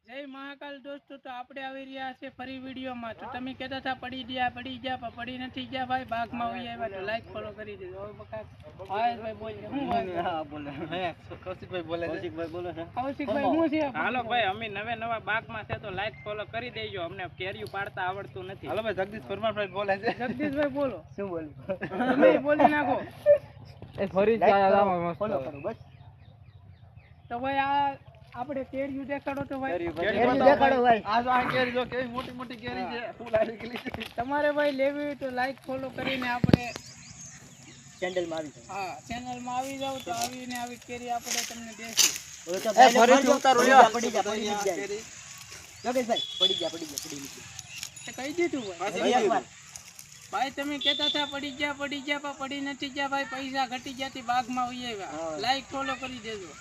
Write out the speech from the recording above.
જય મહાકાલ દોસ્તો, તો આપણે આવી રહ્યા છે ફરી વિડીયોમાં. તો તમે કહેતા હતા પડી ગયા પણ પડી નથી ગયા ભાઈ, બાગમાં આવી આવ્યા તો લાઈક ફોલો કરી દેજો. હવે બકા ભાઈ બોલે હું કૌશિકભાઈ હું છે? હાલો ભાઈ, અમે નવા બાગમાં છે તો લાઈક ફોલો કરી દેજો. અમને કેરીયું પાડતા આવડતું નથી. હાલો ભાઈ, જગદીશ પરમારભાઈ બોલે છે. જગદીશભાઈ બોલો. શું બોલું? તમે બોલી નાખો. ફરી ફોલો કરો બસ. તો ભાઈ આ આપણે કેરીયું દેખાડો તો ભાઈ. કેરી દેખાડો ભાઈ. આ કેરી જો કેવી મોટી મોટી કેરી છે. ફૂલ આવી ગયેલી છે. તમારે ભાઈ લેવી હોય તો લાઈક ફોલો કરીને આપણે ચેનલમાં આવી જાવ. હા ચેનલમાં આવી જાવ તો આવીને આવી કેરી આપણે તમને દેશું. ઓલો તો ફરીથી ઉતારો લ્યો. પડી જાય યોગેશભાઈ, પડી ગયા તે કહી દીધું ભાઈ. ભાઈ એકવાર. ભાઈ તમે કહેતા હતા પડી ગયા પણ પડી નથી ગયા ભાઈ. પૈસા ઘટી ગયા થી બાગમાં આવી આવ્યા. લાઈક ફોલો કરી દેજો.